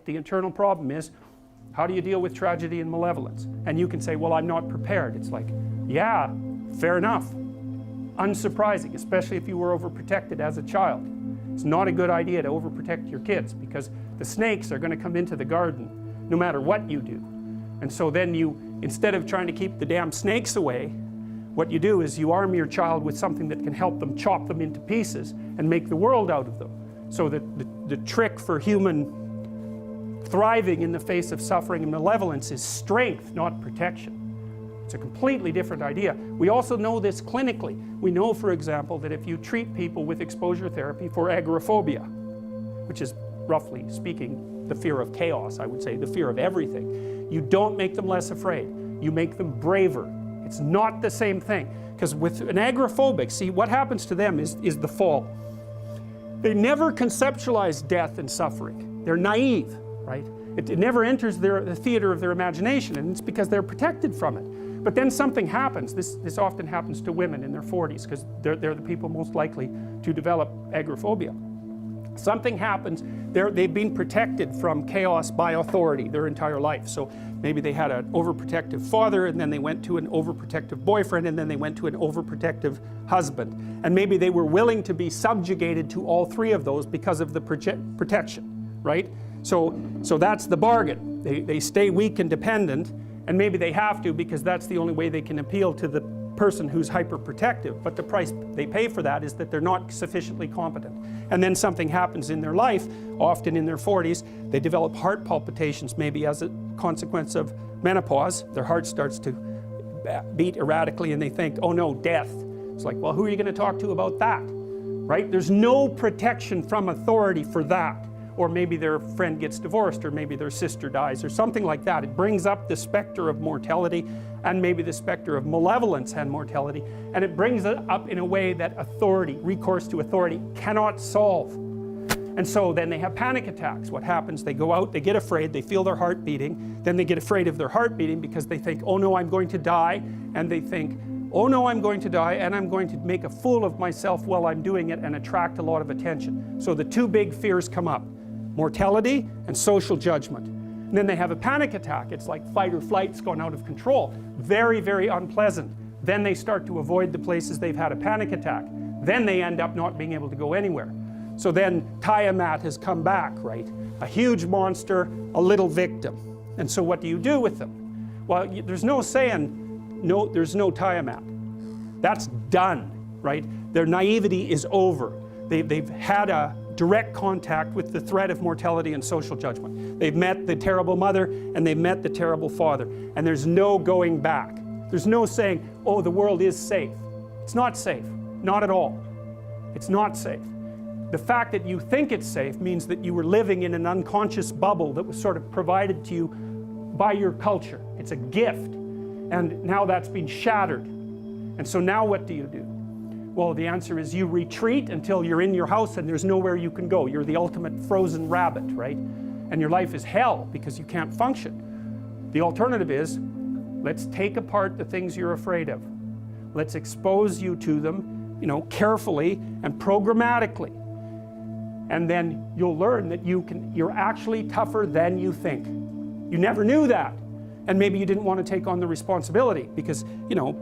The internal problem is, how do you deal with tragedy and malevolence? And you can say, well, I'm not prepared. It's like, yeah, fair enough. Unsurprising, especially if you were overprotected as a child. It's not a good idea to overprotect your kids, because the snakes are going to come into the garden no matter what you do. And so then you, instead of trying to keep the damn snakes away, what you do is you arm your child with something that can help them chop them into pieces and make the world out of them. So that the trick for human thriving in the face of suffering and malevolence is strength, not protection. It's a completely different idea. We also know this clinically. We know, for example, that if you treat people with exposure therapy for agoraphobia, which is, roughly speaking, the fear of chaos, I would say, the fear of everything, you don't make them less afraid. You make them braver. It's not the same thing. Because with an agoraphobic, see, what happens to them is the fall. They never conceptualize death and suffering. They're naive, right? It never enters the theater of their imagination, and it's because they're protected from it. But then something happens. This often happens to women in their 40s, because they're the people most likely to develop agoraphobia. Something happens, they've been protected from chaos by authority their entire life. So maybe they had an overprotective father, and then they went to an overprotective boyfriend, and then they went to an overprotective husband. And maybe they were willing to be subjugated to all three of those because of the protection, right? So that's the bargain. They stay weak and dependent, and maybe they have to because that's the only way they can appeal to the person who's hyperprotective, but the price they pay for that is that they're not sufficiently competent. And then something happens in their life, often in their 40s, they develop heart palpitations, maybe as a consequence of menopause. Their heart starts to beat erratically, and they think, oh no, death. It's like, well, who are you going to talk to about that? Right? There's no protection from authority for that. Or maybe their friend gets divorced, or maybe their sister dies, or something like that. It brings up the specter of mortality, and maybe the specter of malevolence and mortality, and it brings it up in a way that authority, recourse to authority, cannot solve. And so then they have panic attacks. What happens? They go out, they get afraid, they feel their heart beating, then they get afraid of their heart beating because they think, oh no, I'm going to die, and they think, oh no, I'm going to die, and I'm going to make a fool of myself while I'm doing it and attract a lot of attention. So the two big fears come up: mortality and social judgment. And then they have a panic attack. It's like fight or flight's gone out of control. Very, very unpleasant. Then they start to avoid the places they've had a panic attack. Then they end up not being able to go anywhere. So then Tiamat has come back, right? A huge monster, a little victim. And so what do you do with them? Well, there's no saying, no, there's no Tiamat. That's done, right? Their naivety is over. They've had a direct contact with the threat of mortality and social judgment. They've met the terrible mother and they've met the terrible father, and there's no going back. There's no saying, oh, the world is safe. It's not safe, not at all. It's not safe. The fact that you think it's safe means that you were living in an unconscious bubble that was sort of provided to you by your culture. It's a gift, and now that's been shattered. And so now what do you do? Well, the answer is you retreat until you're in your house and there's nowhere you can go. You're the ultimate frozen rabbit, right? And your life is hell because you can't function. The alternative is, let's take apart the things you're afraid of. Let's expose you to them, carefully and programmatically. And then you'll learn that you're actually tougher than you think. You never knew that. And maybe you didn't want to take on the responsibility because,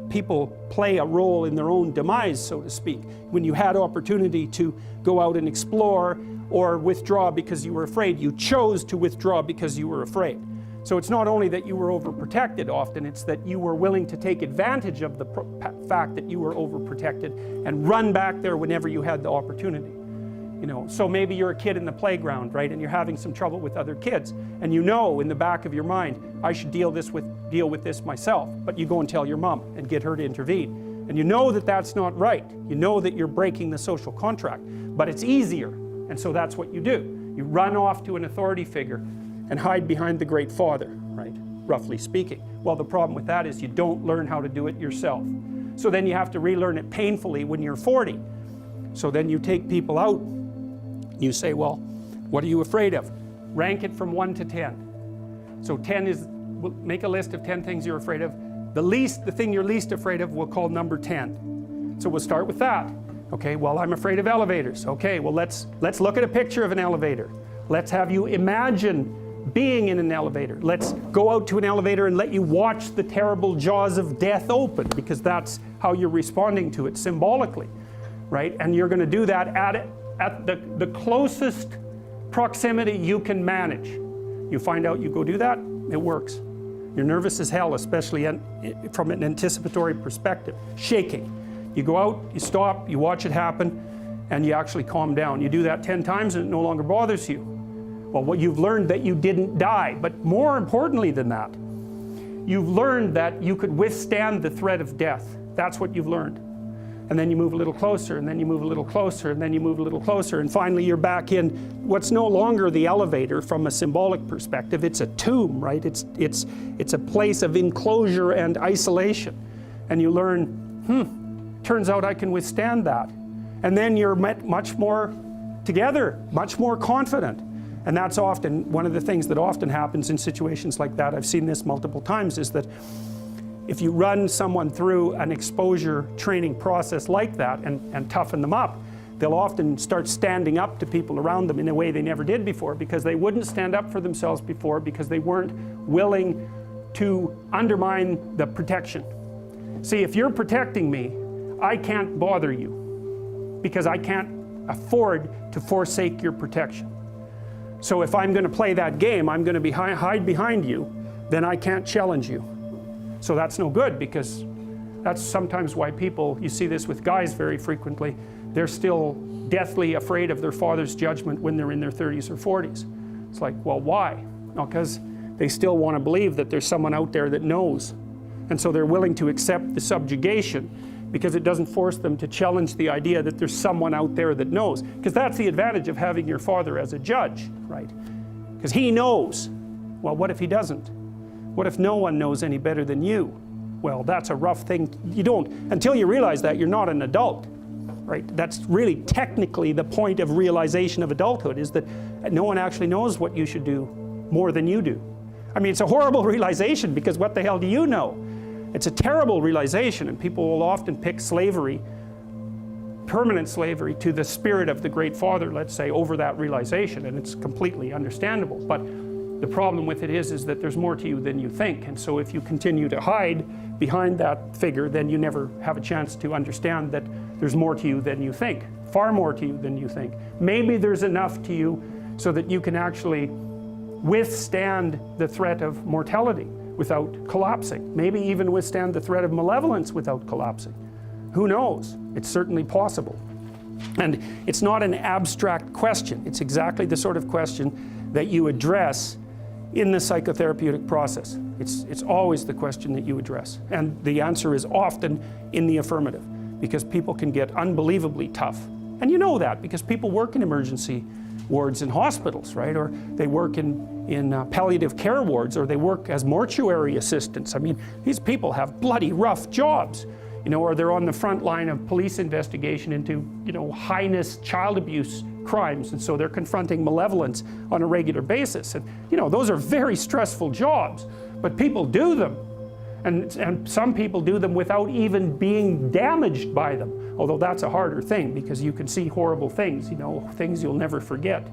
people play a role in their own demise, so to speak. When you had opportunity to go out and explore or withdraw because you were afraid, you chose to withdraw because you were afraid. So it's not only that you were overprotected often, it's that you were willing to take advantage of the fact that you were overprotected and run back there whenever you had the opportunity. So maybe you're a kid in the playground, right, and you're having some trouble with other kids, and in the back of your mind, I should deal with this myself, but you go and tell your mom and get her to intervene, and you know that that's not right. You know that you're breaking the social contract, but it's easier, and so that's what you do. You run off to an authority figure and hide behind the Great Father, right, roughly speaking. Well, the problem with that is you don't learn how to do it yourself. So then you have to relearn it painfully when you're 40. So then you take people out. You say, well, what are you afraid of? Rank it from 1 to 10. So 10 is, we'll make a list of 10 things you're afraid of. The thing you're least afraid of we'll call number 10. So we'll start with that. Okay, well, I'm afraid of elevators. Okay, well, let's look at a picture of an elevator. Let's have you imagine being in an elevator. Let's go out to an elevator and let you watch the terrible jaws of death open, because that's how you're responding to it symbolically, right? And you're going to do that at the closest proximity you can manage. You find out, you go do that, it works. You're nervous as hell, especially from an anticipatory perspective. Shaking. You go out, you stop, you watch it happen, and you actually calm down. You do that 10 times and it no longer bothers you. Well, what you've learned that you didn't die, but more importantly than that, you've learned that you could withstand the threat of death. That's what you've learned. And then you move a little closer, and then you move a little closer, and then you move a little closer, and finally you're back in what's no longer the elevator from a symbolic perspective. It's a tomb, right? It's a place of enclosure and isolation. And you learn, turns out I can withstand that. And then you're much more together, much more confident. And that's often one of the things that often happens in situations like that. I've seen this multiple times, is that if you run someone through an exposure training process like that and toughen them up, they'll often start standing up to people around them in a way they never did before, because they wouldn't stand up for themselves before, because they weren't willing to undermine the protection. See, if you're protecting me, I can't bother you, because I can't afford to forsake your protection. So if I'm going to play that game, I'm going to hide behind you, then I can't challenge you. So that's no good, because that's sometimes why people, you see this with guys very frequently, they're still deathly afraid of their father's judgment when they're in their 30s or 40s. It's like, well, why? No, because they still want to believe that there's someone out there that knows. And so they're willing to accept the subjugation, because it doesn't force them to challenge the idea that there's someone out there that knows. Because that's the advantage of having your father as a judge, right? Because he knows. Well, what if he doesn't? What if no one knows any better than you? Well, that's a rough thing. You don't, until you realize that, you're not an adult, right? That's really technically the point of realization of adulthood, is that no one actually knows what you should do more than you do. I mean, it's a horrible realization, because what the hell do you know? It's a terrible realization, and people will often pick slavery, permanent slavery, to the spirit of the Great Father, let's say, over that realization, and it's completely understandable. But the problem with it is that there's more to you than you think, and so if you continue to hide behind that figure, then you never have a chance to understand that there's more to you than you think, far more to you than you think. Maybe there's enough to you so that you can actually withstand the threat of mortality without collapsing. Maybe even withstand the threat of malevolence without collapsing. Who knows? It's certainly possible. And it's not an abstract question. It's exactly the sort of question that you address in the psychotherapeutic process. It's always the question that you address. And the answer is often in the affirmative, because people can get unbelievably tough. And you know that because people work in emergency wards in hospitals, right? Or they work in palliative care wards, or they work as mortuary assistants. I mean, these people have bloody rough jobs, you know, or they're on the front line of police investigation into, you know, heinous child abuse crimes, and so they're confronting malevolence on a regular basis. And, you know, those are very stressful jobs, but people do them. And some people do them without even being damaged by them, although that's a harder thing, because you can see horrible things, you know, things you'll never forget.